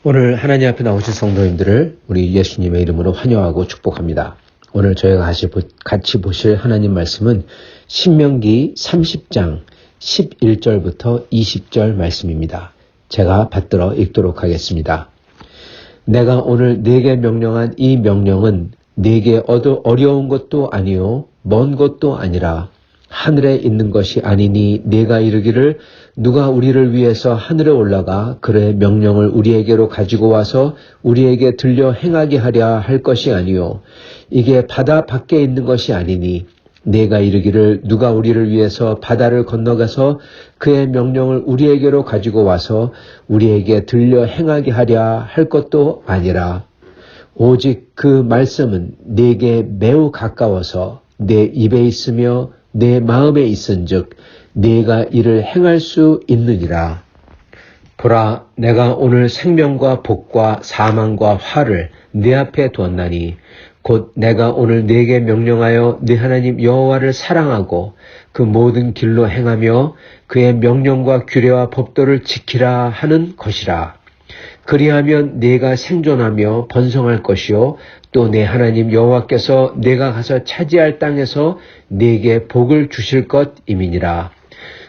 오늘 하나님 앞에 나오신 성도님들을 우리 예수님의 이름으로 환영하고 축복합니다. 오늘 저희가 같이 보실 하나님 말씀은 신명기 30장 11절부터 20절 말씀입니다. 제가 받들어 읽도록 하겠습니다. 내가 오늘 네게 명령한 이 명령은 네게 어려운 것도 아니요 먼 것도 아니라 하늘에 있는 것이 아니니 네가 이르기를 누가 우리를 위해서 하늘에 올라가 그의 명령을 우리에게로 가지고 와서 우리에게 들려 행하게 하랴 할 것이 아니요 이게 바다 밖에 있는 것이 아니니 네가 이르기를 누가 우리를 위해서 바다를 건너가서 그의 명령을 우리에게로 가지고 와서 우리에게 들려 행하게 하랴 할 것도 아니라 오직 그 말씀은 네게 매우 가까워서 내 입에 있으며 내 마음에 있은즉 네가 이를 행할 수 있느니라. 보라, 내가 오늘 생명과 복과 사망과 화를 네 앞에 두었나니 곧 내가 오늘 네게 명령하여 네 하나님 여호와를 사랑하고 그 모든 길로 행하며 그의 명령과 규례와 법도를 지키라 하는 것이라. 그리하면 네가 생존하며 번성할 것이요 또 내 하나님 여호와께서 네가 가서 차지할 땅에서 네게 복을 주실 것임이니라.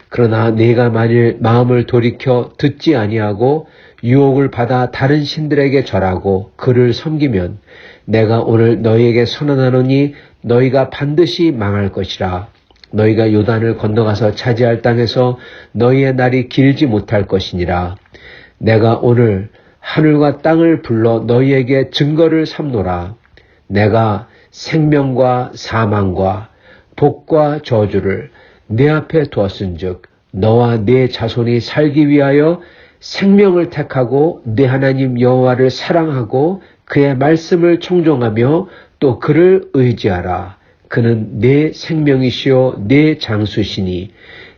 그러나 네가 만일 마음을 돌이켜 듣지 아니하고 유혹을 받아 다른 신들에게 절하고 그를 섬기면 내가 오늘 너희에게 선언하노니 너희가 반드시 망할 것이라. 너희가 요단을 건너가서 차지할 땅에서 너희의 날이 길지 못할 것이니라. 내가 오늘 하늘과 땅을 불러 너희에게 증거를 삼노라. 내가 생명과 사망과 복과 저주를 내 앞에 두었은즉 너와 네 자손이 살기 위하여 생명을 택하고 네 하나님 여호와를 사랑하고 그의 말씀을 청종하며 또 그를 의지하라. 그는 내 생명이시요 내 장수시니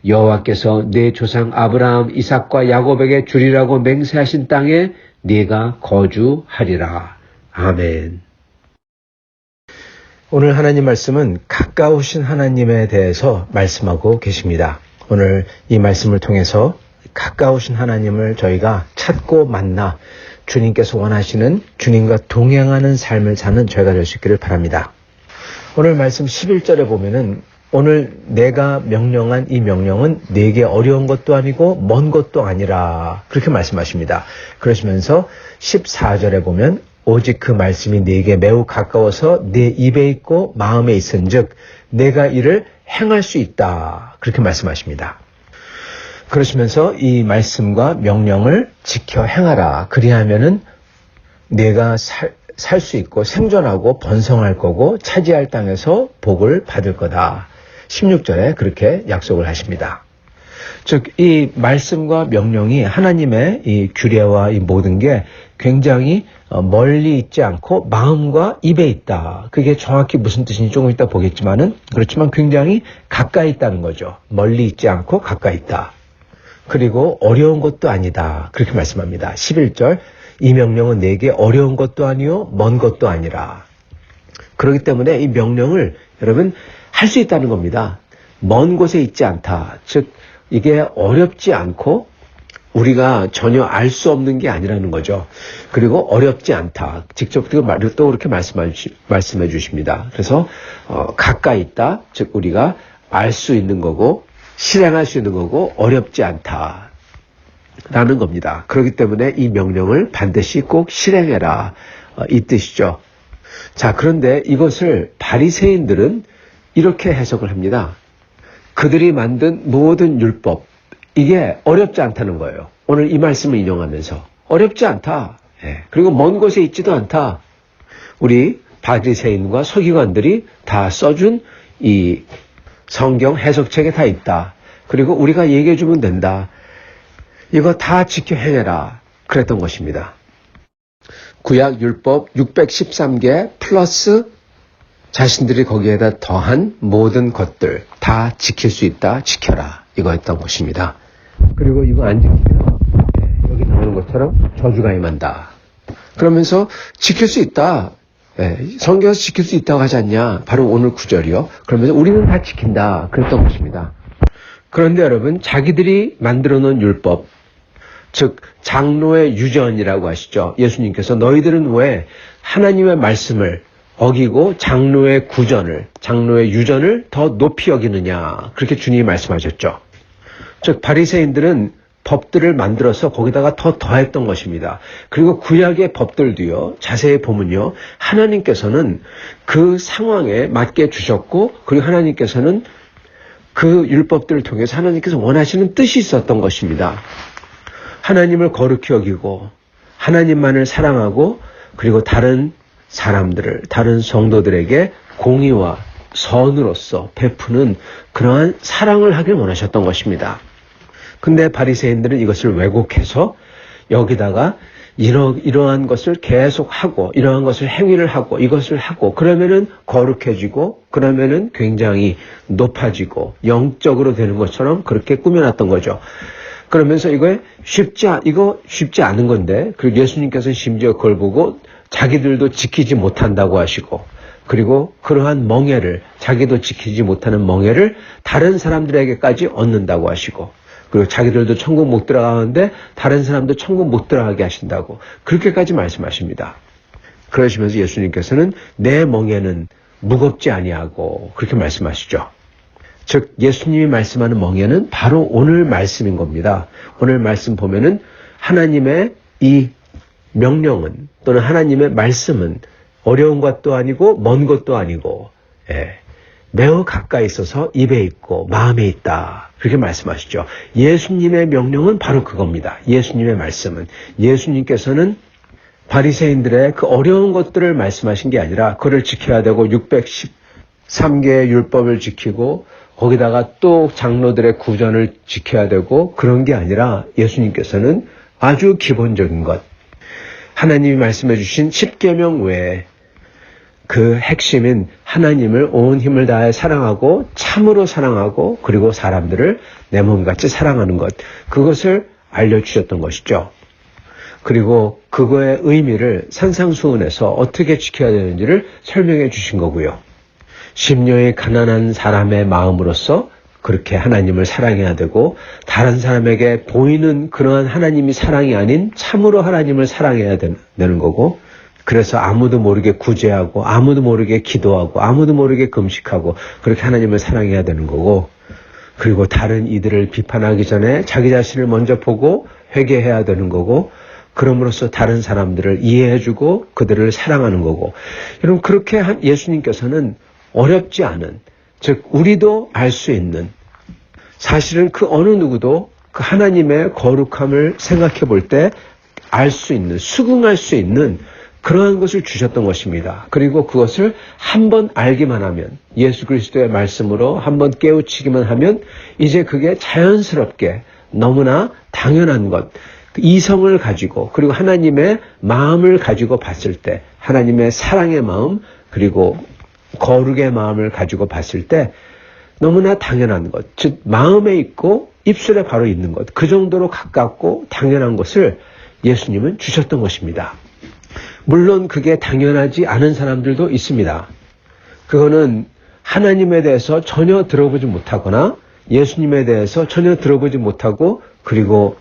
여호와께서 내 조상 아브라함 이삭과 야곱에게 주리라고 맹세하신 땅에 네가 거주하리라. 아멘. 오늘 하나님 말씀은 가까우신 하나님에 대해서 말씀하고 계십니다. 오늘 이 말씀을 통해서 가까우신 하나님을 저희가 찾고 만나 주님께서 원하시는 주님과 동행하는 삶을 사는 저희가 될 수 있기를 바랍니다. 오늘 말씀 11절에 보면은 오늘 내가 명령한 이 명령은 네게 어려운 것도 아니고 먼 것도 아니라 그렇게 말씀하십니다. 그러시면서 14절에 보면 오직 그 말씀이 네게 매우 가까워서 네 입에 있고 마음에 있은즉 내가 이를 행할 수 있다. 그렇게 말씀하십니다. 그러시면서 이 말씀과 명령을 지켜 행하라. 그리하면은 내가 살 수 있고 생존하고 번성할 거고 차지할 땅에서 복을 받을 거다. 16절에 그렇게 약속을 하십니다. 즉, 이 말씀과 명령이 하나님의 이 규례와 이 모든 게 굉장히 멀리 있지 않고 마음과 입에 있다. 그게 정확히 무슨 뜻인지 조금 이따 보겠지만은 그렇지만 굉장히 가까이 있다는 거죠. 멀리 있지 않고 가까이 있다. 그리고 어려운 것도 아니다. 그렇게 말씀합니다. 11절 이 명령은 내게 어려운 것도 아니요 먼 것도 아니라. 그렇기 때문에 이 명령을 여러분 할 수 있다는 겁니다. 먼 곳에 있지 않다. 즉 이게 어렵지 않고 우리가 전혀 알 수 없는 게 아니라는 거죠. 그리고 어렵지 않다. 직접 또 그렇게 말씀해 주십니다. 그래서 가까이 있다. 즉 우리가 알 수 있는 거고 실행할 수 있는 거고 어렵지 않다. 라는 겁니다. 그렇기 때문에 이 명령을 반드시 꼭 실행해라. 이 뜻이죠. 자, 그런데 이것을 바리새인들은 이렇게 해석을 합니다. 그들이 만든 모든 율법, 이게 어렵지 않다는 거예요. 오늘 이 말씀을 인용하면서 어렵지 않다. 그리고 먼 곳에 있지도 않다. 우리 바리새인과 서기관들이 다 써준 이 성경 해석책에 다 있다. 그리고 우리가 얘기해 주면 된다. 이거 다 지켜 행해라. 그랬던 것입니다. 구약 율법 613개 플러스 자신들이 거기에다 더한 모든 것들 다 지킬 수 있다. 지켜라. 이거였던 것입니다. 그리고 이거 안 지키면 여기 나오는 것처럼 저주가 임한다. 그러면서 지킬 수 있다. 성경에서 지킬 수 있다고 하지 않냐. 바로 오늘 9절이요. 그러면서 우리는 다 지킨다. 그랬던 것입니다. 그런데 여러분 자기들이 만들어 놓은 율법 즉 장로의 유전이라고 하시죠. 예수님께서 너희들은 왜 하나님의 말씀을 어기고 장로의 유전을 더 높이 여기느냐, 그렇게 주님이 말씀하셨죠. 즉 바리새인들은 법들을 만들어서 거기다가 더 더했던 것입니다. 그리고 구약의 법들도요, 자세히 보면요, 하나님께서는 그 상황에 맞게 주셨고, 그리고 하나님께서는 그 율법들을 통해서 하나님께서 원하시는 뜻이 있었던 것입니다. 하나님을 거룩히 여기고 하나님만을 사랑하고, 그리고 다른 사람들을, 다른 성도들에게 공의와 선으로서 베푸는 그러한 사랑을 하길 원하셨던 것입니다. 근데 바리새인들은 이것을 왜곡해서 여기다가 이러한 것을 계속 하고, 이러한 것을 행위를 하고, 이것을 하고, 그러면은 거룩해지고, 그러면은 굉장히 높아지고 영적으로 되는 것처럼 그렇게 꾸며놨던 거죠. 그러면서 이거 쉽지 않은 건데, 그리고 예수님께서 심지어 그걸 보고 자기들도 지키지 못한다고 하시고, 그리고 그러한 멍에를, 자기도 지키지 못하는 멍에를 다른 사람들에게까지 얻는다고 하시고, 그리고 자기들도 천국 못 들어가는데 다른 사람도 천국 못 들어가게 하신다고 그렇게까지 말씀하십니다. 그러시면서 예수님께서는 내 멍에는 무겁지 아니하고 그렇게 말씀하시죠. 즉 예수님이 말씀하는 멍에는 바로 오늘 말씀인 겁니다. 오늘 말씀 보면은 하나님의 이 명령은, 또는 하나님의 말씀은 어려운 것도 아니고 먼 것도 아니고, 매우 가까이 있어서 입에 있고 마음에 있다, 그렇게 말씀하시죠. 예수님의 명령은 바로 그겁니다. 예수님의 말씀은, 예수님께서는 바리새인들의 그 어려운 것들을 말씀하신 게 아니라 그를 지켜야 되고 613개의 율법을 지키고 거기다가 또 장로들의 구전을 지켜야 되고 그런 게 아니라, 예수님께서는 아주 기본적인 것, 하나님이 말씀해 주신 10계명 외에 그 핵심인 하나님을 온 힘을 다해 사랑하고 참으로 사랑하고, 그리고 사람들을 내 몸같이 사랑하는 것, 그것을 알려주셨던 것이죠. 그리고 그거의 의미를 산상수훈에서 어떻게 지켜야 되는지를 설명해 주신 거고요. 심령이 가난한 사람의 마음으로서 그렇게 하나님을 사랑해야 되고, 다른 사람에게 보이는 그러한 하나님이 사랑이 아닌 참으로 하나님을 사랑해야 되는 거고, 그래서 아무도 모르게 구제하고 아무도 모르게 기도하고 아무도 모르게 금식하고 그렇게 하나님을 사랑해야 되는 거고, 그리고 다른 이들을 비판하기 전에 자기 자신을 먼저 보고 회개해야 되는 거고, 그럼으로써 다른 사람들을 이해해주고 그들을 사랑하는 거고. 여러분, 그렇게 한 예수님께서는 어렵지 않은, 즉 우리도 알 수 있는, 사실은 그 어느 누구도 그 하나님의 거룩함을 생각해 볼 때 알 수 있는, 수긍할 수 있는 그러한 것을 주셨던 것입니다. 그리고 그것을 한번 알기만 하면, 예수 그리스도의 말씀으로 한번 깨우치기만 하면 이제 그게 자연스럽게 너무나 당연한 것, 이성을 가지고, 그리고 하나님의 마음을 가지고 봤을 때, 하나님의 사랑의 마음, 그리고 거룩의 마음을 가지고 봤을 때 너무나 당연한 것, 즉 마음에 있고 입술에 바로 있는 것, 그 정도로 가깝고 당연한 것을 예수님은 주셨던 것입니다. 물론 그게 당연하지 않은 사람들도 있습니다. 그거는 하나님에 대해서 전혀 들어보지 못하거나 예수님에 대해서 전혀 들어보지 못하고, 그리고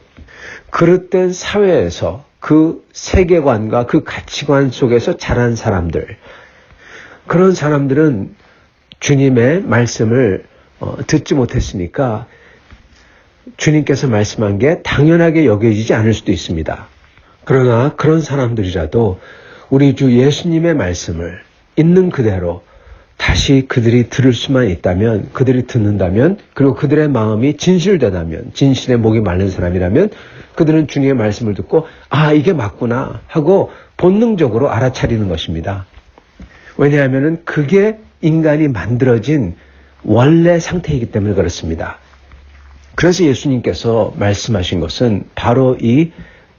그릇된 사회에서 그 세계관과 그 가치관 속에서 자란 사람들, 그런 사람들은 주님의 말씀을 듣지 못했으니까 주님께서 말씀한 게 당연하게 여겨지지 않을 수도 있습니다. 그러나 그런 사람들이라도 우리 주 예수님의 말씀을 있는 그대로 다시 그들이 들을 수만 있다면, 그들이 듣는다면, 그리고 그들의 마음이 진실되다면, 진실의 목이 마른 사람이라면 그들은 주님의 말씀을 듣고 아, 이게 맞구나 하고 본능적으로 알아차리는 것입니다. 왜냐하면 그게 인간이 만들어진 원래 상태이기 때문에 그렇습니다. 그래서 예수님께서 말씀하신 것은 바로 이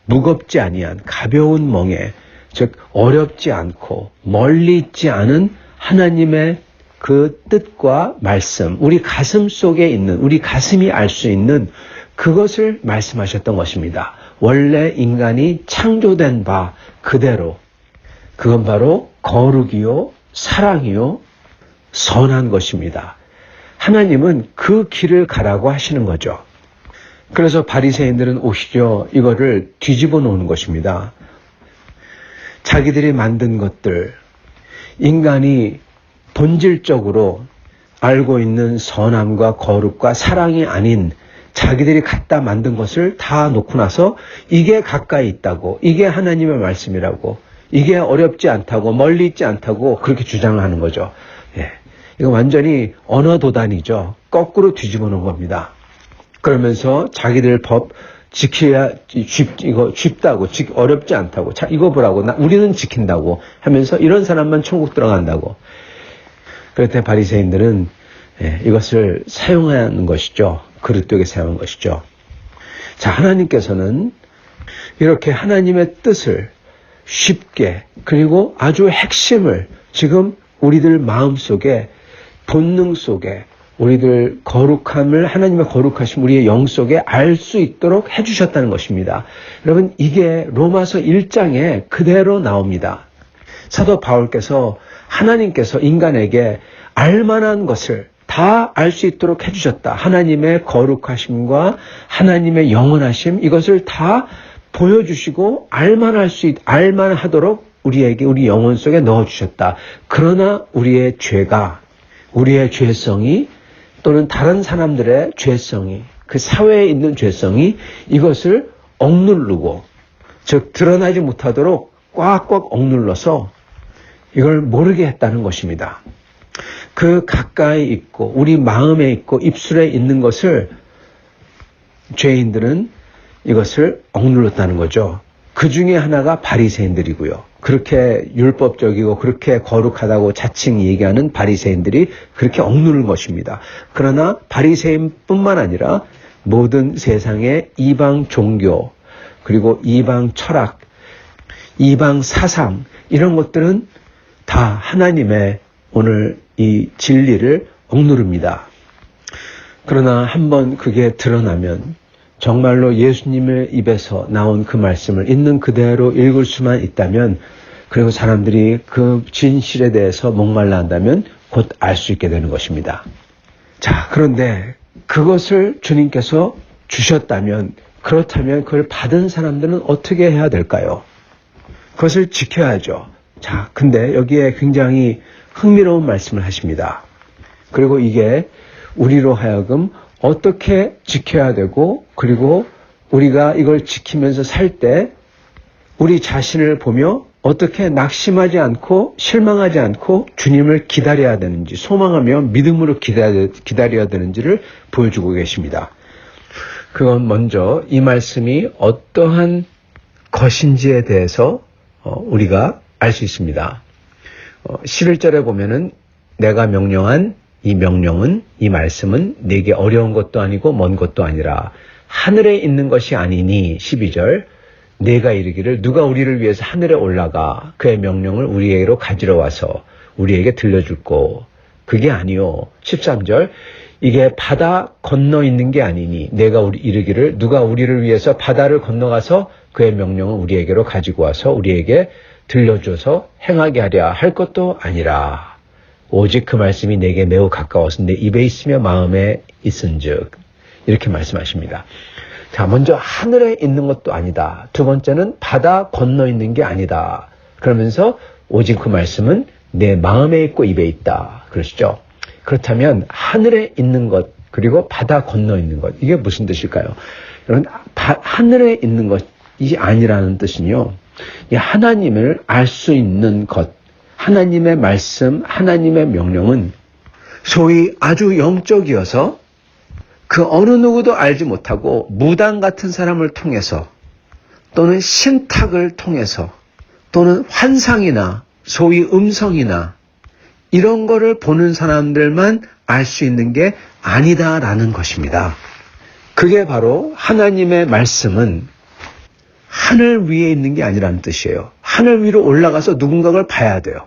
무겁지 아니한 가벼운 멍에, 즉 어렵지 않고 멀리 있지 않은 하나님의 그 뜻과 말씀, 우리 가슴 속에 있는, 우리 가슴이 알 수 있는 그것을 말씀하셨던 것입니다. 원래 인간이 창조된 바 그대로, 그건 바로 거룩이요 사랑이요 선한 것입니다. 하나님은 그 길을 가라고 하시는 거죠. 그래서 바리새인들은 오히려 이거를 뒤집어 놓은 것입니다. 자기들이 만든 것들, 인간이 본질적으로 알고 있는 선함과 거룩과 사랑이 아닌 자기들이 갖다 만든 것을 다 놓고 나서 이게 가까이 있다고, 이게 하나님의 말씀이라고, 이게 어렵지 않다고, 멀리 있지 않다고 그렇게 주장을 하는 거죠. 예. 이거 완전히 언어 도단이죠. 거꾸로 뒤집어 놓은 겁니다. 그러면서 자기들 법 지켜야 이거 쉽다고, 어렵지 않다고, 자 이거 보라고, 우리는 지킨다고 하면서 이런 사람만 천국 들어간다고. 그랬더니 바리새인들은 이것을 사용하는 것이죠. 그릇되게 사용한 것이죠. 자, 하나님께서는 이렇게 하나님의 뜻을 쉽게, 그리고 아주 핵심을 지금 우리들 마음속에, 본능 속에, 우리들 거룩함을, 하나님의 거룩하심 우리의 영 속에 알 수 있도록 해주셨다는 것입니다. 여러분, 이게 로마서 1장에 그대로 나옵니다. 사도 바울께서 하나님께서 인간에게 알만한 것을 다 알 수 있도록 해주셨다. 하나님의 거룩하심과 하나님의 영원하심, 이것을 다 보여주시고 알만하도록 우리에게, 우리 영혼 속에 넣어주셨다. 그러나 우리의 죄가, 우리의 죄성이, 또는 다른 사람들의 죄성이, 그 사회에 있는 죄성이 이것을 억누르고, 즉 드러나지 못하도록 꽉꽉 억눌러서 이걸 모르게 했다는 것입니다. 그 가까이 있고 우리 마음에 있고 입술에 있는 것을 죄인들은 이것을 억눌렀다는 거죠. 그 중에 하나가 바리새인들이고요. 그렇게 율법적이고 그렇게 거룩하다고 자칭 얘기하는 바리새인들이 그렇게 억누른 것입니다. 그러나 바리새인뿐만 아니라 모든 세상의 이방 종교, 그리고 이방 철학, 이방 사상, 이런 것들은 다 하나님의 오늘 이 진리를 억누릅니다. 그러나 한번 그게 드러나면 정말로 예수님의 입에서 나온 그 말씀을 있는 그대로 읽을 수만 있다면, 그리고 사람들이 그 진실에 대해서 목말라 한다면 곧 알 수 있게 되는 것입니다. 자, 그런데 그것을 주님께서 주셨다면, 그렇다면 그걸 받은 사람들은 어떻게 해야 될까요? 그것을 지켜야죠. 자, 근데 여기에 굉장히 흥미로운 말씀을 하십니다. 그리고 이게 우리로 하여금 어떻게 지켜야 되고, 그리고 우리가 이걸 지키면서 살 때 우리 자신을 보며 어떻게 낙심하지 않고 실망하지 않고 주님을 기다려야 되는지, 소망하며 믿음으로 기다려야 되는지를 보여주고 계십니다. 그건 먼저 이 말씀이 어떠한 것인지에 대해서 우리가 알 수 있습니다. 11절에 보면은 내가 명령한 이 명령은, 이 말씀은 내게 어려운 것도 아니고 먼 것도 아니라 하늘에 있는 것이 아니니, 12절, 내가 이르기를 누가 우리를 위해서 하늘에 올라가 그의 명령을 우리에게로 가지러 와서 우리에게 들려줄꼬. 그게 아니요. 13절, 이게 바다 건너 있는 게 아니니 내가 이르기를 누가 우리를 위해서 바다를 건너가서 그의 명령을 우리에게로 가지고 와서 우리에게 들려줘서 행하게 하랴 할 것도 아니라 오직 그 말씀이 내게 매우 가까워서 내 입에 있으며 마음에 있은즉, 이렇게 말씀하십니다. 자, 먼저 하늘에 있는 것도 아니다. 두 번째는 바다 건너 있는 게 아니다. 그러면서 오직 그 말씀은 내 마음에 있고 입에 있다. 그러시죠? 그렇다면 하늘에 있는 것, 그리고 바다 건너 있는 것, 이게 무슨 뜻일까요? 여러분, 하늘에 있는 것이 아니라는 뜻은요, 이 하나님을 알 수 있는 것, 하나님의 말씀, 하나님의 명령은 소위 아주 영적이어서 그 어느 누구도 알지 못하고 무당 같은 사람을 통해서, 또는 신탁을 통해서, 또는 환상이나 소위 음성이나 이런 거를 보는 사람들만 알 수 있는 게 아니다라는 것입니다. 그게 바로 하나님의 말씀은 하늘 위에 있는 게 아니라는 뜻이에요. 하늘 위로 올라가서 누군가를 봐야 돼요.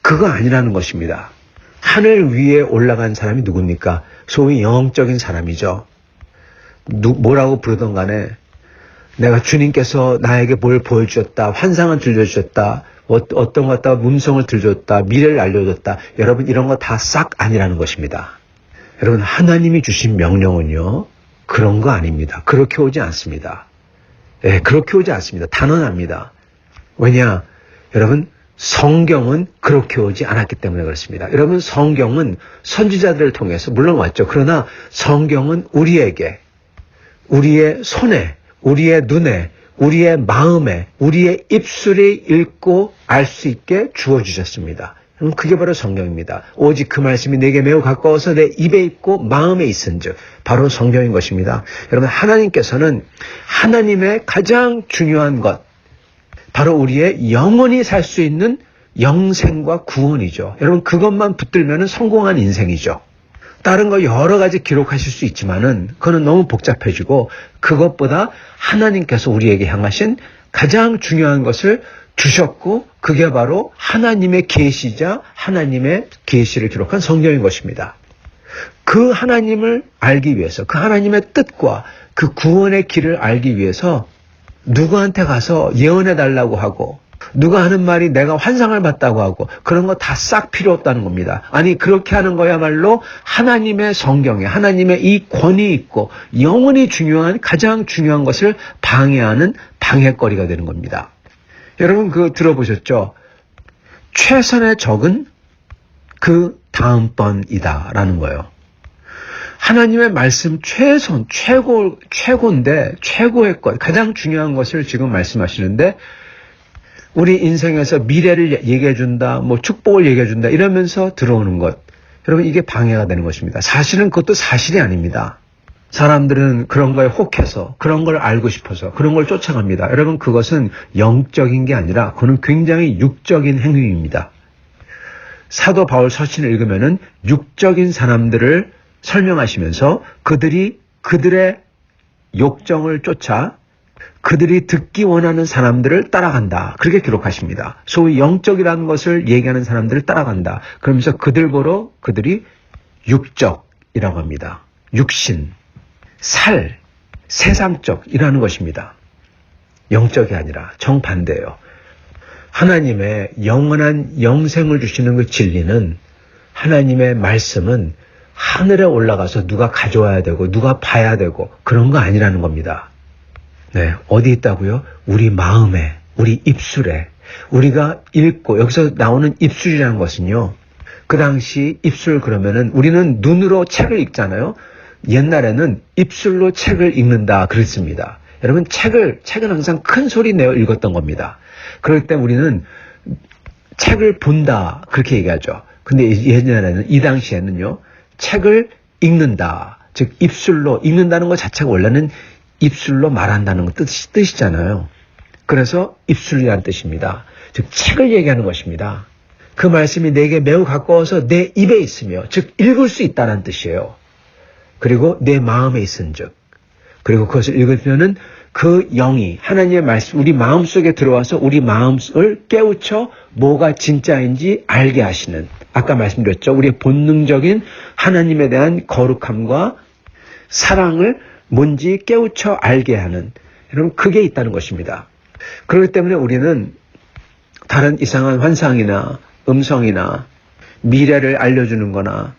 그거 아니라는 것입니다. 하늘 위에 올라간 사람이 누굽니까? 소위 영적인 사람이죠. 뭐라고 부르던 간에 내가 주님께서 나에게 뭘 보여주셨다, 환상을 들려주셨다, 어떤 것 같다, 음성을 들려줬다, 미래를 알려줬다. 여러분, 이런 거 다 싹 아니라는 것입니다. 여러분, 하나님이 주신 명령은요, 그런 거 아닙니다. 그렇게 오지 않습니다. 예, 그렇게 오지 않습니다. 단언합니다. 왜냐? 여러분, 성경은 그렇게 오지 않았기 때문에 그렇습니다. 여러분, 성경은 선지자들을 통해서 물론 왔죠. 그러나 성경은 우리에게, 우리의 손에, 우리의 눈에, 우리의 마음에, 우리의 입술이 읽고 알 수 있게 주어주셨습니다. 그게 바로 성경입니다. 오직 그 말씀이 내게 매우 가까워서 내 입에 있고 마음에 있은즉 바로 성경인 것입니다. 여러분, 하나님께서는 하나님의 가장 중요한 것, 바로 우리의 영원히 살 수 있는 영생과 구원이죠. 여러분, 그것만 붙들면 성공한 인생이죠. 다른 거 여러 가지 기록하실 수 있지만은 그거는 너무 복잡해지고, 그것보다 하나님께서 우리에게 향하신 가장 중요한 것을 주셨고, 그게 바로 하나님의 계시자 하나님의 계시를 기록한 성경인 것입니다. 그 하나님을 알기 위해서, 그 하나님의 뜻과 그 구원의 길을 알기 위해서 누구한테 가서 예언해 달라고 하고, 누가 하는 말이 내가 환상을 봤다고 하고, 그런 거 다 싹 필요 없다는 겁니다. 아니, 그렇게 하는 거야말로 하나님의 성경에 하나님의 이 권위 있고 영원히 중요한, 가장 중요한 것을 방해하는 방해거리가 되는 겁니다. 여러분, 그거 들어보셨죠? 최선의 적은 그 다음번이다라는 거예요. 하나님의 말씀 최선, 최고인데, 최고의 것, 가장 중요한 것을 지금 말씀하시는데, 우리 인생에서 미래를 얘기해준다, 뭐 축복을 얘기해준다, 이러면서 들어오는 것. 여러분, 이게 방해가 되는 것입니다. 사실은 그것도 사실이 아닙니다. 사람들은 그런 거에 혹해서, 그런 걸 알고 싶어서, 그런 걸 쫓아갑니다. 여러분, 그것은 영적인 게 아니라, 그건 굉장히 육적인 행위입니다. 사도 바울 서신을 읽으면은 육적인 사람들을 설명하시면서 그들의 욕정을 쫓아 그들이 듣기 원하는 사람들을 따라간다. 그렇게 기록하십니다. 소위 영적이라는 것을 얘기하는 사람들을 따라간다. 그러면서 그들 보러 그들이 육적이라고 합니다. 육신, 살, 세상적이라는 것입니다. 영적이 아니라 정반대예요. 하나님의 영원한 영생을 주시는 그 진리는, 하나님의 말씀은 하늘에 올라가서 누가 가져와야 되고 누가 봐야 되고 그런 거 아니라는 겁니다. 네, 어디 있다고요? 우리 마음에, 우리 입술에. 우리가 읽고, 여기서 나오는 입술이라는 것은요, 그 당시 입술 그러면은 우리는 눈으로 책을 읽잖아요. 옛날에는 입술로 책을 읽는다 그랬습니다. 여러분, 책은 항상 큰 소리 내어 읽었던 겁니다. 그럴 때 우리는 책을 본다 그렇게 얘기하죠. 근데 예전에는, 이 당시에는요, 책을 읽는다, 즉 입술로 읽는다는 것 자체가 원래는 입술로 말한다는 것 뜻이잖아요. 그래서 입술이라는 뜻입니다. 즉 책을 얘기하는 것입니다. 그 말씀이 내게 매우 가까워서 내 입에 있으며, 즉 읽을 수 있다는 뜻이에요. 그리고 내 마음에 있은즉, 그리고 그것을 읽으면은 그 영이, 하나님의 말씀, 우리 마음속에 들어와서 우리 마음을 깨우쳐 뭐가 진짜인지 알게 하시는, 아까 말씀드렸죠. 우리의 본능적인 하나님에 대한 거룩함과 사랑을 뭔지 깨우쳐 알게 하는, 여러분, 그게 있다는 것입니다. 그렇기 때문에 우리는 다른 이상한 환상이나 음성이나 미래를 알려주는 거나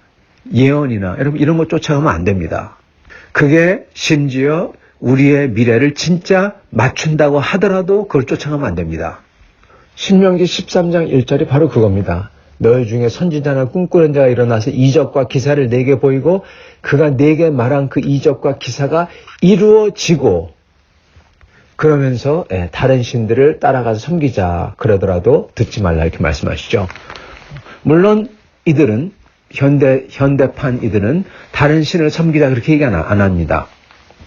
예언이나, 여러분, 이런 거 쫓아가면 안 됩니다. 그게 심지어 우리의 미래를 진짜 맞춘다고 하더라도 그걸 쫓아가면 안 됩니다. 신명기 13장 1절이 바로 그겁니다. 너희 중에 선지자나 꿈꾸는 자가 일어나서 이적과 기사를 내게 보이고 그가 내게 말한 그 이적과 기사가 이루어지고, 그러면서 다른 신들을 따라가서 섬기자 그러더라도 듣지 말라 이렇게 말씀하시죠. 물론 이들은 현대판 이들은 다른 신을 섬기자 그렇게 얘기 안 합니다.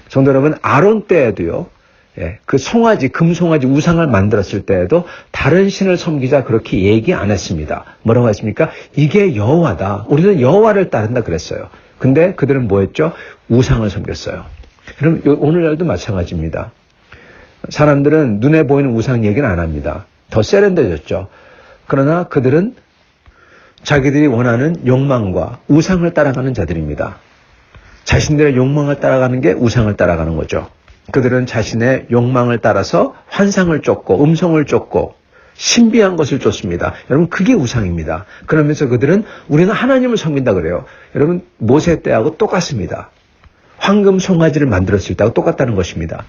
성도 여러분, 아론 때에도요, 그 송아지, 금송아지 우상을 만들었을 때에도 다른 신을 섬기자 그렇게 얘기 안 했습니다. 뭐라고 했습니까? 이게 여호와다. 우리는 여호와를 따른다 그랬어요. 근데 그들은 뭐 했죠? 우상을 섬겼어요. 그럼 오늘날도 마찬가지입니다. 사람들은 눈에 보이는 우상 얘기는 안 합니다. 더 세련되졌죠. 그러나 그들은 자기들이 원하는 욕망과 우상을 따라가는 자들입니다. 자신들의 욕망을 따라가는 게 우상을 따라가는 거죠. 그들은 자신의 욕망을 따라서 환상을 쫓고 음성을 쫓고 신비한 것을 쫓습니다. 여러분, 그게 우상입니다. 그러면서 그들은 우리는 하나님을 섬긴다 그래요. 여러분, 모세 때하고 똑같습니다. 황금 송아지를 만들었을 때하고 똑같다는 것입니다.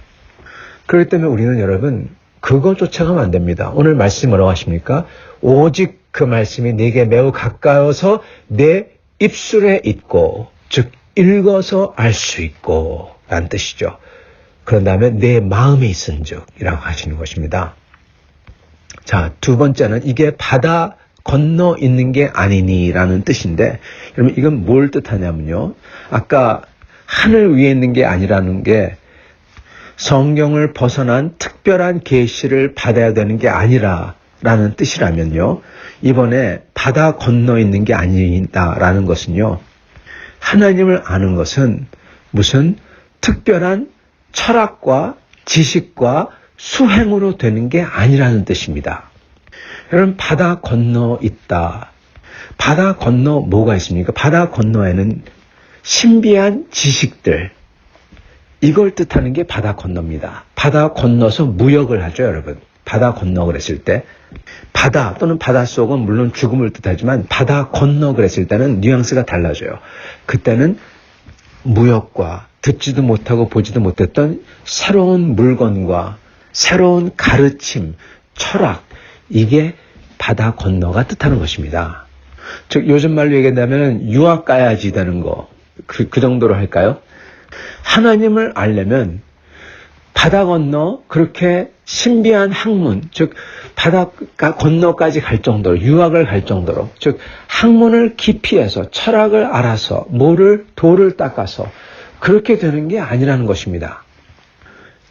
그렇기 때문에 우리는 여러분 그거 쫓아가면 안 됩니다. 오늘 말씀이 뭐라고 하십니까? 오직 그 말씀이 네게 매우 가까워서 내 입술에 있고 즉 읽어서 알 수 있고 라는 뜻이죠. 그런 다음에 내 마음에 있은즉 이라고 하시는 것입니다. 자, 두 번째는 이게 바다 건너 있는 게 아니니 라는 뜻인데 여러분 이건 뭘 뜻하냐면요. 아까 하늘 위에 있는 게 아니라는 게 성경을 벗어난 특별한 계시를 받아야 되는 게 아니라라는 뜻이라면요. 이번에 바다 건너 있는 게 아니다라는 것은요. 하나님을 아는 것은 무슨 특별한 철학과 지식과 수행으로 되는 게 아니라는 뜻입니다. 여러분 바다 건너 있다. 바다 건너 뭐가 있습니까? 바다 건너에는 신비한 지식들 이걸 뜻하는 게 바다 건너입니다. 바다 건너서 무역을 하죠, 여러분. 바다 건너 그랬을 때 바다 또는 바닷속은 물론 죽음을 뜻하지만 바다 건너 그랬을 때는 뉘앙스가 달라져요. 그때는 무역과 듣지도 못하고 보지도 못했던 새로운 물건과 새로운 가르침, 철학 이게 바다 건너가 뜻하는 것입니다. 즉 요즘 말로 얘기한다면 유학 가야지 되는 거 그 정도로 할까요? 하나님을 알려면 바다 건너 그렇게 신비한 학문, 즉 바다 건너까지 갈 정도로 유학을 갈 정도로 즉 학문을 깊이 해서 철학을 알아서 돌을 닦아서 그렇게 되는 게 아니라는 것입니다.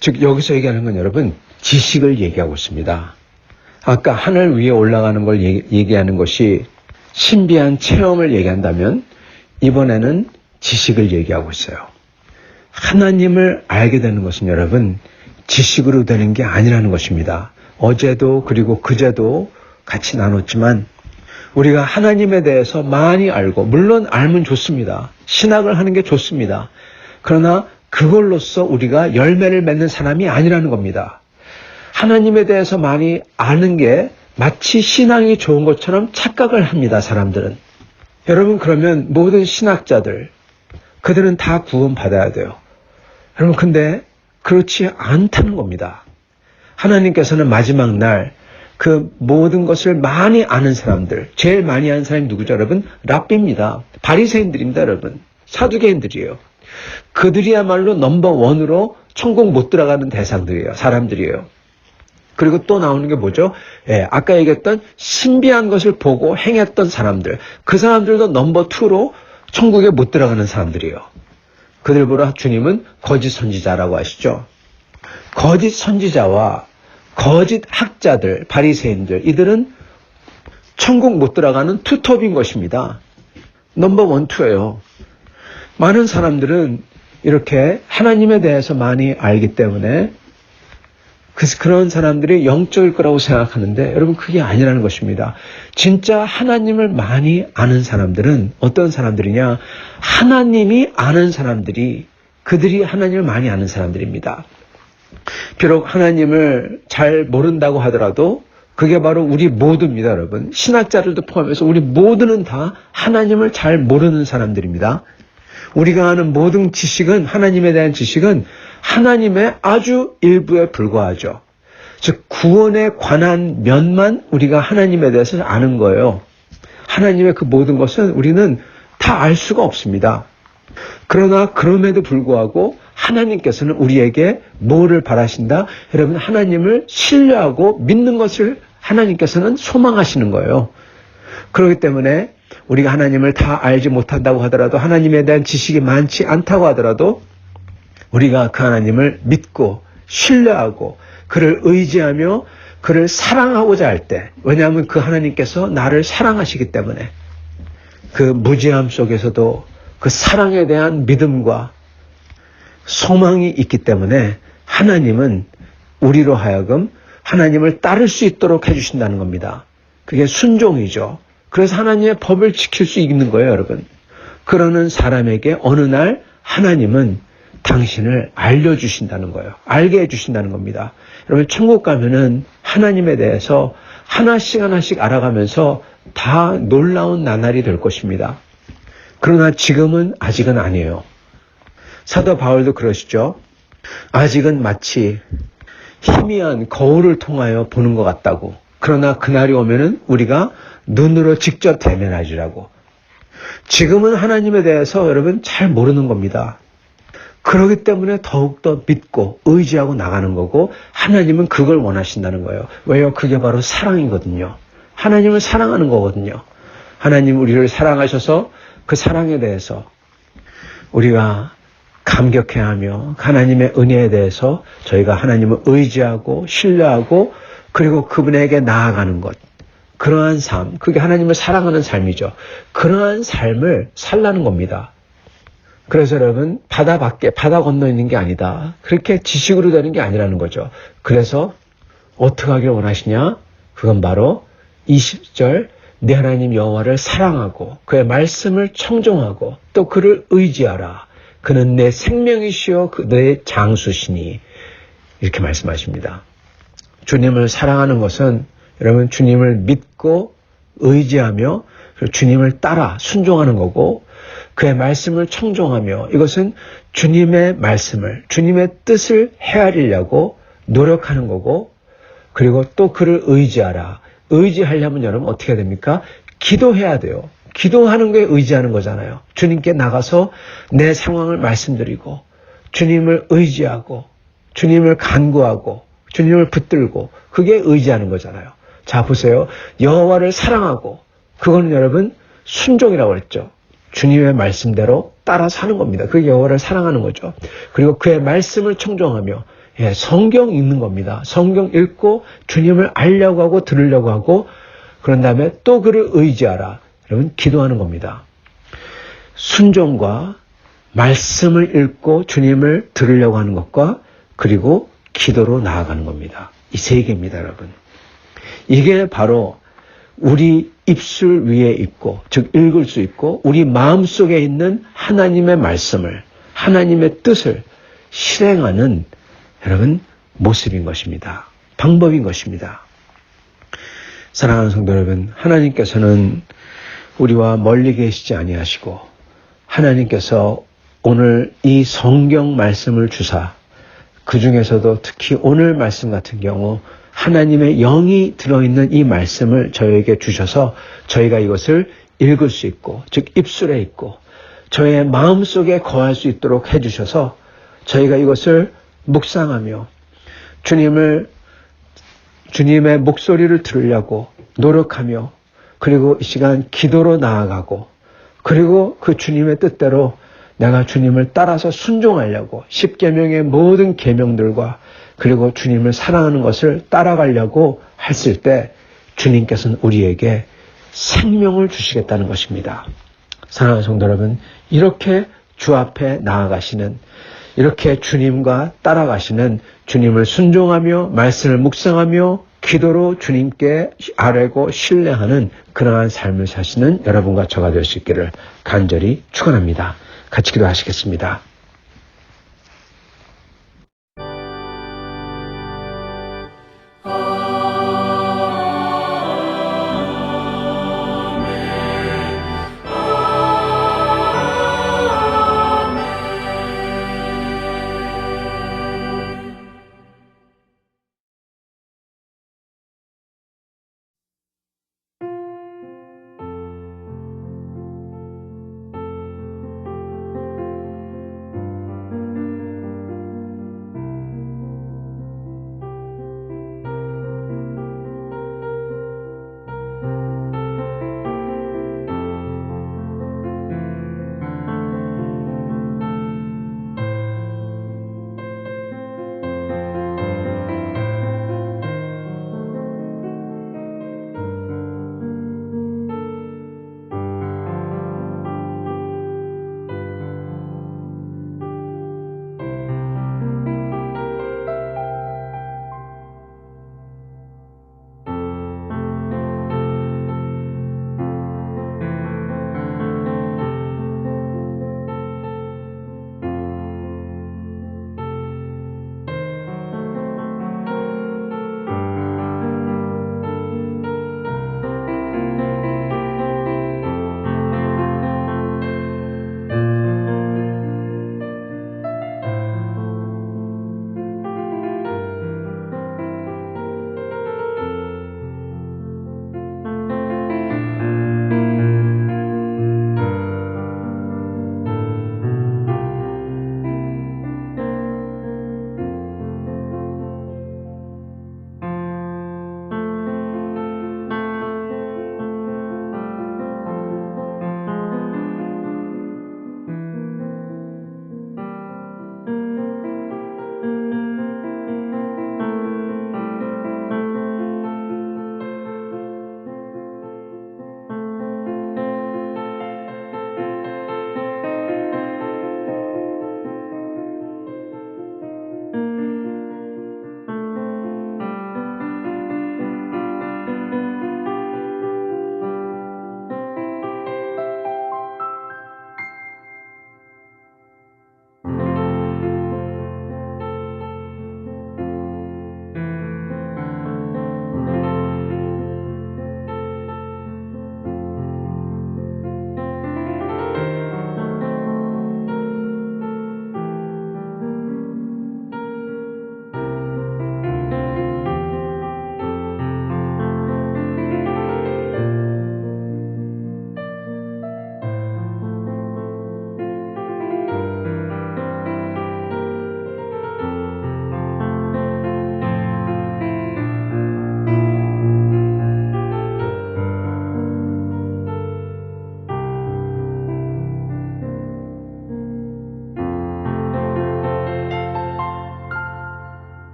즉 여기서 얘기하는 건 여러분 지식을 얘기하고 있습니다. 아까 하늘 위에 올라가는 걸 얘기하는 것이 신비한 체험을 얘기한다면 이번에는 지식을 얘기하고 있어요. 하나님을 알게 되는 것은 여러분 지식으로 되는 게 아니라는 것입니다. 어제도 그리고 그제도 같이 나눴지만 우리가 하나님에 대해서 많이 알고 물론 알면 좋습니다. 신학을 하는 게 좋습니다. 그러나 그걸로써 우리가 열매를 맺는 사람이 아니라는 겁니다. 하나님에 대해서 많이 아는 게 마치 신앙이 좋은 것처럼 착각을 합니다. 사람들은. 여러분 그러면 모든 신학자들 그들은 다 구원받아야 돼요. 여러분 근데 그렇지 않다는 겁니다. 하나님께서는 마지막 날 그 모든 것을 많이 아는 사람들 제일 많이 아는 사람이 누구죠 여러분? 랍비입니다. 바리새인들입니다 여러분. 사두개인들이에요. 그들이야말로 넘버원으로 천국 못 들어가는 대상들이에요. 사람들이에요. 그리고 또 나오는 게 뭐죠? 아까 얘기했던 신비한 것을 보고 행했던 사람들. 그 사람들도 넘버2로 천국에 못 들어가는 사람들이에요. 그들 보라 주님은 거짓 선지자라고 하시죠. 거짓 선지자와 거짓 학자들, 바리새인들 이들은 천국 못 들어가는 투톱인 것입니다. 넘버 1, 2예요. 많은 사람들은 이렇게 하나님에 대해서 많이 알기 때문에 그런 사람들이 영적일 거라고 생각하는데 여러분 그게 아니라는 것입니다. 진짜 하나님을 많이 아는 사람들은 어떤 사람들이냐? 하나님이 아는 사람들이 그들이 하나님을 많이 아는 사람들입니다. 비록 하나님을 잘 모른다고 하더라도 그게 바로 우리 모두입니다. 여러분. 신학자들도 포함해서 우리 모두는 다 하나님을 잘 모르는 사람들입니다. 우리가 아는 모든 지식은 하나님에 대한 지식은 하나님의 아주 일부에 불과하죠. 즉 구원에 관한 면만 우리가 하나님에 대해서 아는 거예요. 하나님의 그 모든 것은 우리는 다 알 수가 없습니다. 그러나 그럼에도 불구하고 하나님께서는 우리에게 뭐를 바라신다? 여러분 하나님을 신뢰하고 믿는 것을 하나님께서는 소망하시는 거예요. 그렇기 때문에 우리가 하나님을 다 알지 못한다고 하더라도 하나님에 대한 지식이 많지 않다고 하더라도 우리가 그 하나님을 믿고 신뢰하고 그를 의지하며 그를 사랑하고자 할 때 왜냐하면 그 하나님께서 나를 사랑하시기 때문에 그 무지함 속에서도 그 사랑에 대한 믿음과 소망이 있기 때문에 하나님은 우리로 하여금 하나님을 따를 수 있도록 해주신다는 겁니다. 그게 순종이죠. 그래서 하나님의 법을 지킬 수 있는 거예요, 여러분. 그러는 사람에게 어느 날 하나님은 당신을 알려주신다는 거예요. 알게 해주신다는 겁니다. 여러분 천국 가면은 하나님에 대해서 하나씩 하나씩 알아가면서 다 놀라운 나날이 될 것입니다. 그러나 지금은 아직은 아니에요. 사도 바울도 그러시죠. 아직은 마치 희미한 거울을 통하여 보는 것 같다고. 그러나 그날이 오면은 우리가 눈으로 직접 대면하리라고. 지금은 하나님에 대해서 여러분 잘 모르는 겁니다. 그렇기 때문에 더욱더 믿고 의지하고 나가는 거고, 하나님은 그걸 원하신다는 거예요. 왜요? 그게 바로 사랑이거든요. 하나님을 사랑하는 거거든요. 하나님 우리를 사랑하셔서 그 사랑에 대해서 우리가 감격해하며 하나님의 은혜에 대해서 저희가 하나님을 의지하고 신뢰하고 그리고 그분에게 나아가는 것. 그러한 삶, 그게 하나님을 사랑하는 삶이죠. 그러한 삶을 살라는 겁니다. 그래서 여러분, 바다 밖에, 바다 건너 있는 게 아니다. 그렇게 지식으로 되는 게 아니라는 거죠. 그래서 어떻게 하길 원하시냐? 그건 바로 20절, 내 하나님 여호와를 사랑하고 그의 말씀을 청종하고 또 그를 의지하라. 그는 내 생명이시요 내 장수시니. 이렇게 말씀하십니다. 주님을 사랑하는 것은 여러분 주님을 믿고 의지하며 주님을 따라 순종하는 거고, 그의 말씀을 청종하며 이것은 주님의 말씀을, 주님의 뜻을 헤아리려고 노력하는 거고, 그리고 또 그를 의지하라. 의지하려면 여러분 어떻게 해야 됩니까? 기도해야 돼요. 기도하는 게 의지하는 거잖아요. 주님께 나가서 내 상황을 말씀드리고 주님을 의지하고 주님을 간구하고 주님을 붙들고, 그게 의지하는 거잖아요. 자 보세요. 여호와를 사랑하고, 그거는 여러분 순종이라고 했죠. 주님의 말씀대로 따라 사는 겁니다. 그게 여호와를 사랑하는 거죠. 그리고 그의 말씀을 청종하며, 성경 읽는 겁니다. 성경 읽고 주님을 알려고 하고 들으려고 하고, 그런 다음에 또 그를 의지하라. 여러분 기도하는 겁니다. 순종과 말씀을 읽고 주님을 들으려고 하는 것과 그리고 기도로 나아가는 겁니다. 이 세 개입니다, 여러분. 이게 바로 우리 입술 위에 있고, 즉 읽을 수 있고, 우리 마음속에 있는 하나님의 말씀을, 하나님의 뜻을 실행하는 여러분 모습인 것입니다. 방법인 것입니다. 사랑하는 성도 여러분, 하나님께서는 우리와 멀리 계시지 아니하시고, 하나님께서 오늘 이 성경 말씀을 주사, 그 중에서도 특히 오늘 말씀 같은 경우 하나님의 영이 들어있는 이 말씀을 저에게 주셔서 저희가 이것을 읽을 수 있고, 즉 입술에 있고 저의 마음속에 거할 수 있도록 해주셔서 저희가 이것을 묵상하며 주님의 목소리를 들으려고 노력하며, 그리고 이 시간 기도로 나아가고, 그리고 그 주님의 뜻대로 내가 주님을 따라서 순종하려고 십계명의 모든 계명들과 그리고 주님을 사랑하는 것을 따라가려고 했을 때 주님께서는 우리에게 생명을 주시겠다는 것입니다. 사랑하는 성도 여러분, 이렇게 주 앞에 나아가시는, 이렇게 주님과 따라가시는, 주님을 순종하며 말씀을 묵상하며 기도로 주님께 아뢰고 신뢰하는 그러한 삶을 사시는 여러분과 저가 될 수 있기를 간절히 축원합니다. 같이 기도하시겠습니다.